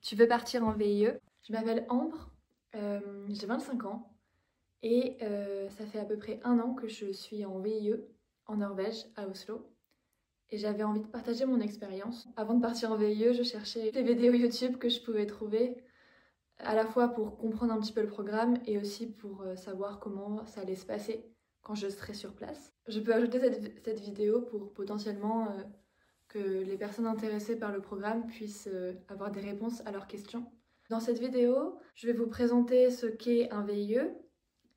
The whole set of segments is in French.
Tu veux partir en VIE? Je m'appelle Ambre, j'ai 25 ans et ça fait à peu près 1 an que je suis en VIE en Norvège, à Oslo. Et j'avais envie de partager mon expérience. Avant de partir en VIE, je cherchais des vidéos YouTube que je pouvais trouver, à la fois pour comprendre un petit peu le programme et aussi pour savoir comment ça allait se passer quand je serai sur place. Je peux ajouter cette vidéo pour potentiellement que les personnes intéressées par le programme puissent avoir des réponses à leurs questions. Dans cette vidéo, je vais vous présenter ce qu'est un VIE,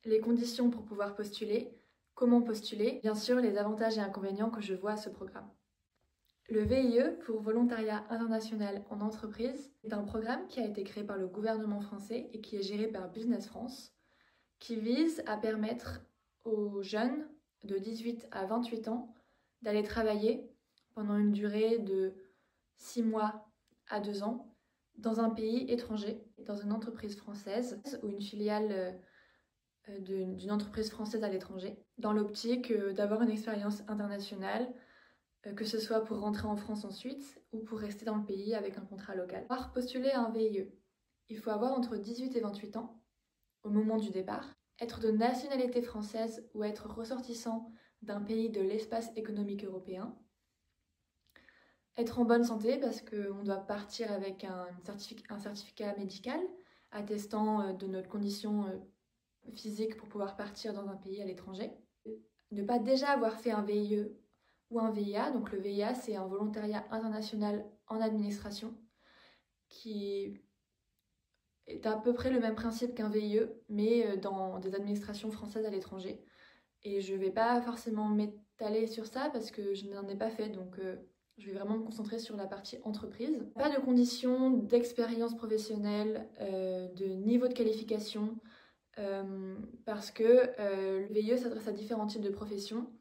les conditions pour pouvoir postuler, comment postuler, bien sûr les avantages et inconvénients que je vois à ce programme. Le VIE, pour Volontariat International en Entreprise, est un programme qui a été créé par le gouvernement français et qui est géré par Business France, qui vise à permettre aux jeunes de 18 à 28 ans d'aller travailler pendant une durée de 6 mois à 2 ans dans un pays étranger, dans une entreprise française ou une filiale d'une entreprise française à l'étranger, dans l'optique d'avoir une expérience internationale, que ce soit pour rentrer en France ensuite ou pour rester dans le pays avec un contrat local. Pour postuler à un VIE, il faut avoir entre 18 et 28 ans au moment du départ, être de nationalité française ou être ressortissant d'un pays de l'espace économique européen, être en bonne santé parce qu'on doit partir avec un certificat médical attestant de notre condition physique pour pouvoir partir dans un pays à l'étranger. Ne pas déjà avoir fait un VIE ou un VIA, donc le VIA c'est un volontariat international en administration qui est à peu près le même principe qu'un VIE mais dans des administrations françaises à l'étranger. Et je ne vais pas forcément m'étaler sur ça parce que je n'en ai pas fait, donc je vais vraiment me concentrer sur la partie entreprise. Pas de conditions d'expérience professionnelle, de niveau de qualification, parce que le VIE s'adresse à différents types de professions.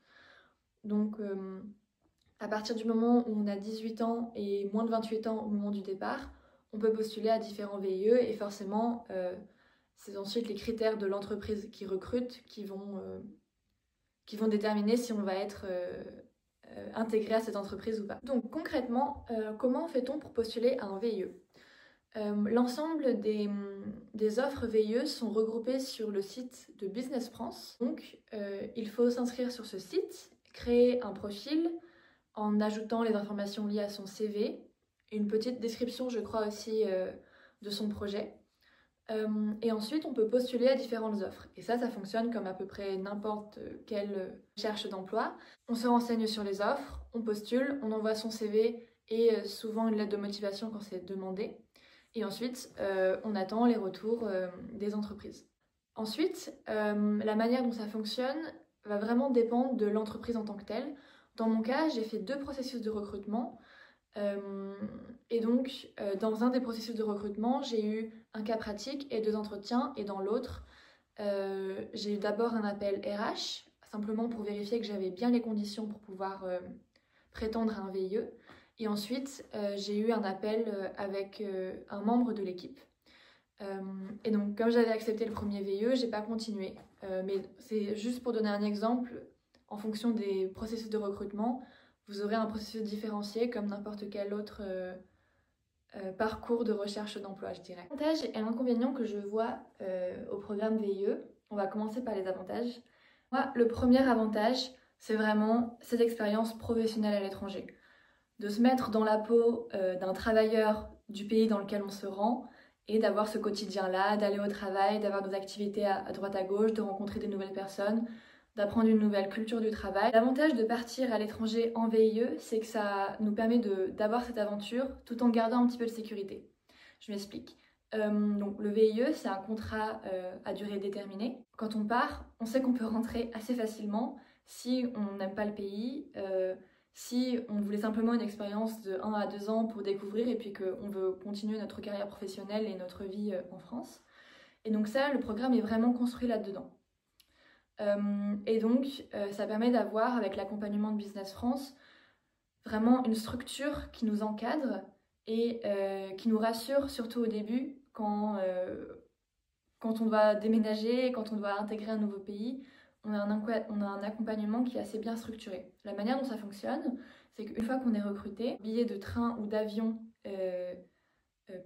Donc à partir du moment où on a 18 ans et moins de 28 ans au moment du départ, on peut postuler à différents VIE et forcément c'est ensuite les critères de l'entreprise qui recrute qui vont déterminer si on va être intégré à cette entreprise ou pas. Donc concrètement, comment fait-on pour postuler à un VIE? L'ensemble des offres VIE sont regroupées sur le site de Business France. Donc il faut s'inscrire sur ce site, créer un profil en ajoutant les informations liées à son CV, une petite description je crois aussi de son projet. Et ensuite, on peut postuler à différentes offres. Et ça fonctionne comme à peu près n'importe quelle recherche d'emploi. On se renseigne sur les offres, on postule, on envoie son CV et souvent une lettre de motivation quand c'est demandé. Et ensuite, on attend les retours des entreprises. Ensuite, la manière dont ça fonctionne va vraiment dépendre de l'entreprise en tant que telle. Dans mon cas, j'ai fait 2 processus de recrutement. Et donc, dans un des processus de recrutement, j'ai eu un cas pratique et 2 entretiens. Et dans l'autre, j'ai eu d'abord un appel RH, simplement pour vérifier que j'avais bien les conditions pour pouvoir prétendre à un VIE. Et ensuite, j'ai eu un appel avec un membre de l'équipe. Et donc, comme j'avais accepté le premier VIE, j'ai pas continué. Mais c'est juste pour donner un exemple, en fonction des processus de recrutement, vous aurez un processus différencié comme n'importe quel autre parcours de recherche d'emploi, je dirais. Avantages et inconvénients que je vois au programme VIE, on va commencer par les avantages. Moi, le premier avantage, c'est vraiment cette expérience professionnelle à l'étranger. De se mettre dans la peau d'un travailleur du pays dans lequel on se rend et d'avoir ce quotidien-là, d'aller au travail, d'avoir des activités à droite à gauche, de rencontrer de nouvelles personnes, d'apprendre une nouvelle culture du travail. L'avantage de partir à l'étranger en VIE, c'est que ça nous permet d'avoir cette aventure tout en gardant un petit peu de sécurité. Je m'explique. Donc le VIE, c'est un contrat à durée déterminée. Quand on part, on sait qu'on peut rentrer assez facilement si on n'aime pas le pays, si on voulait simplement une expérience de 1 à 2 ans pour découvrir et puis qu'on veut continuer notre carrière professionnelle et notre vie en France. Et donc ça, le programme est vraiment construit là-dedans. Et donc, ça permet d'avoir, avec l'accompagnement de Business France, vraiment une structure qui nous encadre et qui nous rassure, surtout au début, quand on va déménager, quand on doit intégrer un nouveau pays, on a un accompagnement qui est assez bien structuré. La manière dont ça fonctionne, c'est qu'une fois qu'on est recruté, billet de train ou d'avion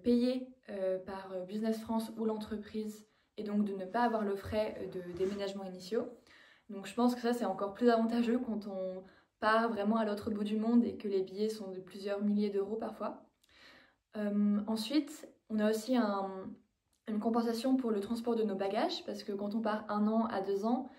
payé par Business France ou l'entreprise et donc de ne pas avoir le frais de déménagement initiaux. Donc je pense que ça c'est encore plus avantageux quand on part vraiment à l'autre bout du monde et que les billets sont de plusieurs milliers d'euros parfois. Ensuite, on a aussi une compensation pour le transport de nos bagages parce que quand on part 1 an à 2 ans,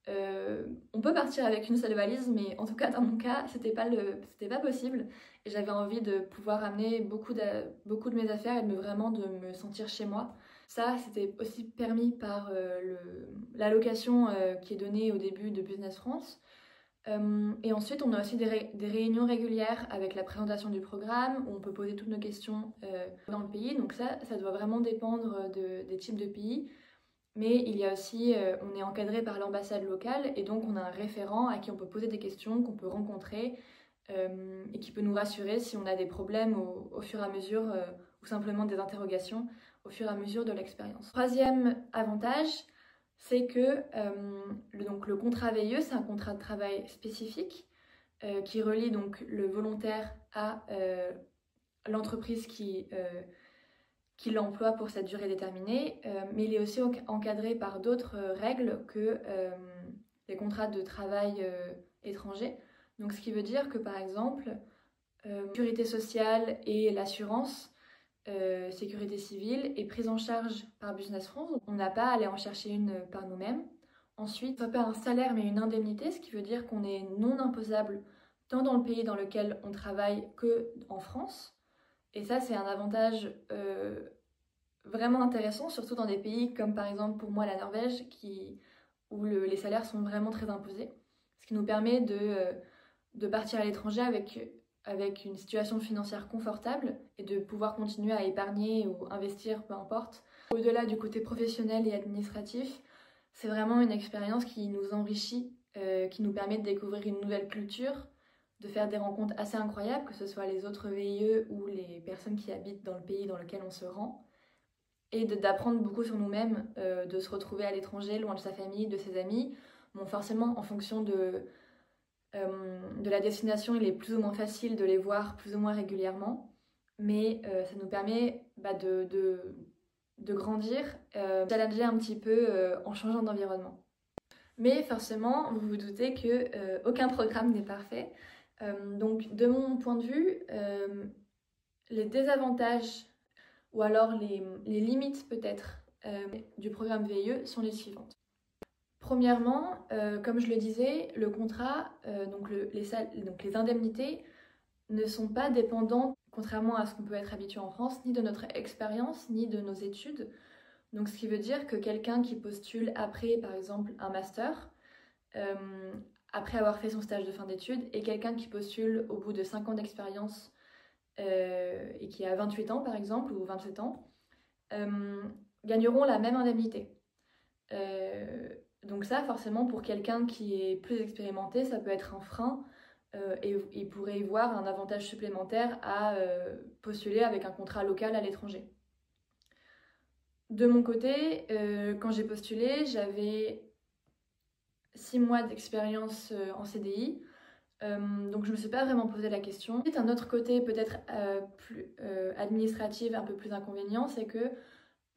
on peut partir avec une seule valise, mais en tout cas dans mon cas c'était pas possible et j'avais envie de pouvoir amener beaucoup de mes affaires et vraiment de me sentir chez moi. Ça c'était aussi permis par l'allocation qui est donnée au début de Business France. Et ensuite on a aussi des réunions régulières avec la présentation du programme où on peut poser toutes nos questions dans le pays, donc ça doit vraiment dépendre des types de pays. Mais il y a aussi, on est encadré par l'ambassade locale et donc on a un référent à qui on peut poser des questions, qu'on peut rencontrer et qui peut nous rassurer si on a des problèmes au fur et à mesure ou simplement des interrogations au fur et à mesure de l'expérience. Troisième avantage, c'est que le contrat VIE, c'est un contrat de travail spécifique qui relie donc le volontaire à l'entreprise qui l'emploie pour cette durée déterminée, mais il est aussi encadré par d'autres règles que les contrats de travail étrangers. Donc ce qui veut dire que par exemple, la sécurité sociale et l'assurance, sécurité civile est prise en charge par Business France. On n'a pas à aller en chercher une par nous-mêmes. Ensuite, ça pas un salaire mais une indemnité, ce qui veut dire qu'on est non imposable tant dans le pays dans lequel on travaille que en France. Et ça, c'est un avantage vraiment intéressant, surtout dans des pays comme par exemple pour moi la Norvège, où les salaires sont vraiment très imposés. Ce qui nous permet de partir à l'étranger avec une situation financière confortable et de pouvoir continuer à épargner ou investir, peu importe. Au-delà du côté professionnel et administratif, c'est vraiment une expérience qui nous enrichit, qui nous permet de découvrir une nouvelle culture, de faire des rencontres assez incroyables, que ce soit les autres VIE ou les personnes qui habitent dans le pays dans lequel on se rend, et d'apprendre beaucoup sur nous-mêmes, de se retrouver à l'étranger, loin de sa famille, de ses amis. Bon, forcément, en fonction de la destination, il est plus ou moins facile de les voir plus ou moins régulièrement, mais ça nous permet de grandir, challenger un petit peu en changeant d'environnement. Mais forcément, vous vous doutez que aucun programme n'est parfait. Donc de mon point de vue, les désavantages ou alors les limites peut-être du programme VIE sont les suivantes. Premièrement, comme je le disais, le contrat, donc les indemnités ne sont pas dépendantes, contrairement à ce qu'on peut être habitué en France, ni de notre expérience, ni de nos études. Donc ce qui veut dire que quelqu'un qui postule après, par exemple, un master, après avoir fait son stage de fin d'études, et quelqu'un qui postule au bout de 5 ans d'expérience et qui a 28 ans, par exemple, ou 27 ans, gagneront la même indemnité. Donc ça, forcément, pour quelqu'un qui est plus expérimenté, ça peut être un frein et il pourrait y voir un avantage supplémentaire à postuler avec un contrat local à l'étranger. De mon côté, quand j'ai postulé, j'avais 6 mois d'expérience en CDI, donc je ne me suis pas vraiment posé la question. Un autre côté peut-être plus administratif, un peu plus inconvénient, c'est que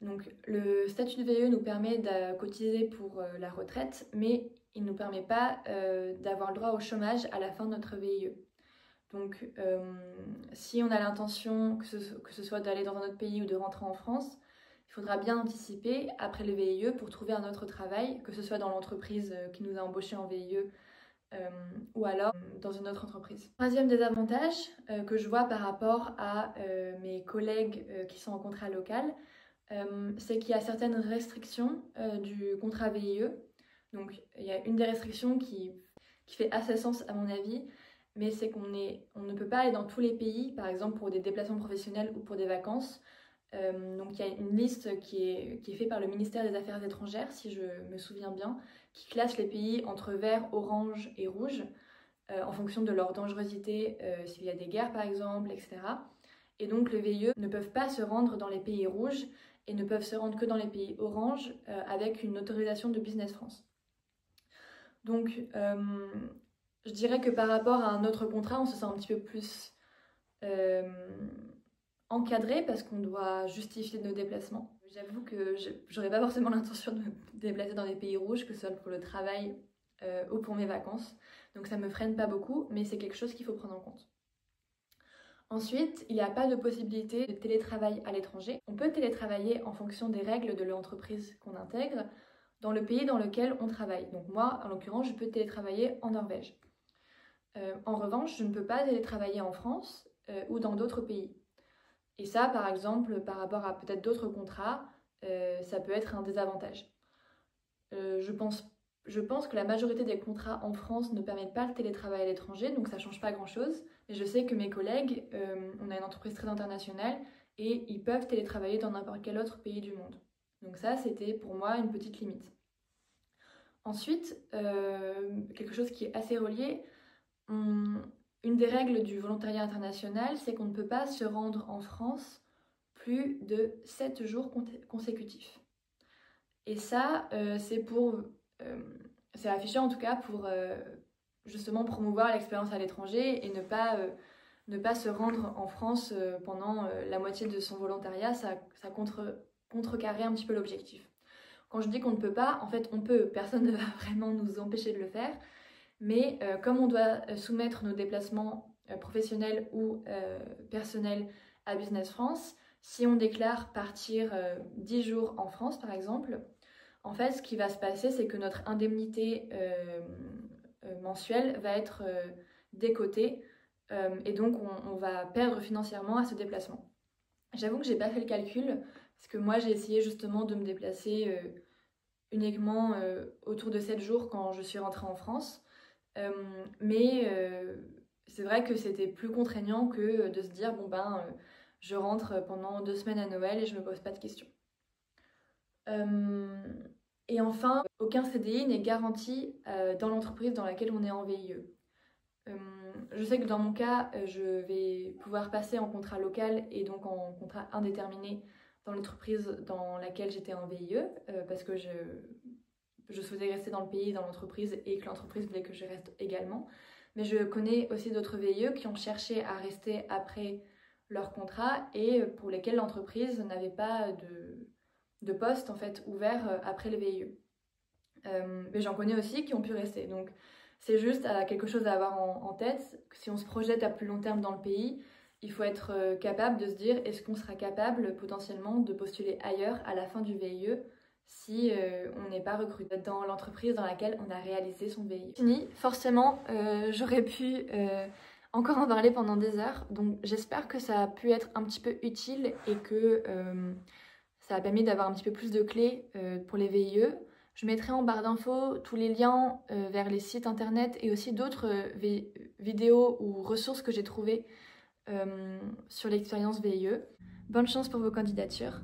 donc, le statut de VIE nous permet de cotiser pour la retraite, mais il ne nous permet pas d'avoir le droit au chômage à la fin de notre VIE. Donc, si on a l'intention, que ce soit d'aller dans un autre pays ou de rentrer en France, il faudra bien anticiper après le VIE pour trouver un autre travail, que ce soit dans l'entreprise qui nous a embauchés en VIE ou alors dans une autre entreprise. Troisième désavantage que je vois par rapport à mes collègues qui sont en contrat local, c'est qu'il y a certaines restrictions du contrat VIE. Donc il y a une des restrictions qui fait assez sens à mon avis, mais c'est qu'on ne peut pas aller dans tous les pays, par exemple pour des déplacements professionnels ou pour des vacances. Donc il y a une liste qui est faite par le ministère des Affaires étrangères, si je me souviens bien, qui classe les pays entre vert, orange et rouge, en fonction de leur dangerosité, s'il y a des guerres par exemple, etc. Et donc le VIE ne peuvent pas se rendre dans les pays rouges et ne peuvent se rendre que dans les pays orange avec une autorisation de Business France. Donc je dirais que par rapport à un autre contrat, on se sent un petit peu plus encadré parce qu'on doit justifier nos déplacements. J'avoue que j'aurais pas forcément l'intention de me déplacer dans des pays rouges, que ce soit pour le travail ou pour mes vacances. Donc ça me freine pas beaucoup, mais c'est quelque chose qu'il faut prendre en compte. Ensuite, il n'y a pas de possibilité de télétravail à l'étranger. On peut télétravailler en fonction des règles de l'entreprise qu'on intègre dans le pays dans lequel on travaille. Donc moi, en l'occurrence, je peux télétravailler en Norvège. En revanche, je ne peux pas télétravailler en France ou dans d'autres pays. Et ça, par exemple, par rapport à peut-être d'autres contrats, ça peut être un désavantage. Je pense que la majorité des contrats en France ne permettent pas le télétravail à l'étranger, donc ça ne change pas grand-chose. Mais je sais que mes collègues, on a une entreprise très internationale et ils peuvent télétravailler dans n'importe quel autre pays du monde. Donc ça, c'était pour moi une petite limite. Ensuite, quelque chose qui est assez relié, une des règles du volontariat international, c'est qu'on ne peut pas se rendre en France plus de 7 jours consécutifs. Et ça, c'est affiché en tout cas pour justement promouvoir l'expérience à l'étranger et ne pas se rendre en France pendant la moitié de son volontariat. Ça contrecarrer un petit peu l'objectif. Quand je dis qu'on ne peut pas, en fait on peut, personne ne va vraiment nous empêcher de le faire, mais comme on doit soumettre nos déplacements professionnels ou personnels à Business France, si on déclare partir 10 jours en France par exemple, en fait ce qui va se passer c'est que notre indemnité mensuelle va être décotée et donc on va perdre financièrement à ce déplacement. J'avoue que j'ai pas fait le calcul parce que moi j'ai essayé justement de me déplacer uniquement autour de 7 jours quand je suis rentrée en France. Mais c'est vrai que c'était plus contraignant que de se dire bon ben je rentre pendant 2 semaines à Noël et je me pose pas de questions. Et enfin, aucun CDI n'est garanti dans l'entreprise dans laquelle on est en VIE. Je sais que dans mon cas, je vais pouvoir passer en contrat local et donc en contrat indéterminé dans l'entreprise dans laquelle j'étais en VIE parce que je souhaitais rester dans le pays, dans l'entreprise et que l'entreprise voulait que je reste également. Mais je connais aussi d'autres VIE qui ont cherché à rester après leur contrat et pour lesquels l'entreprise n'avait pas de poste en fait ouvert après le VIE. Mais j'en connais aussi qui ont pu rester. Donc c'est juste quelque chose à avoir en tête. Si on se projette à plus long terme dans le pays, il faut être capable de se dire est-ce qu'on sera capable potentiellement de postuler ailleurs à la fin du VIE si on n'est pas recruté dans l'entreprise dans laquelle on a réalisé son VIE. Fini, forcément, j'aurais pu encore en parler pendant des heures, donc j'espère que ça a pu être un petit peu utile et que ça a permis d'avoir un petit peu plus de clés pour les VIE. Je mettrai en barre d'infos tous les liens vers les sites internet et aussi d'autres vidéos ou ressources que j'ai trouvées sur l'expérience VIE. Bonne chance pour vos candidatures.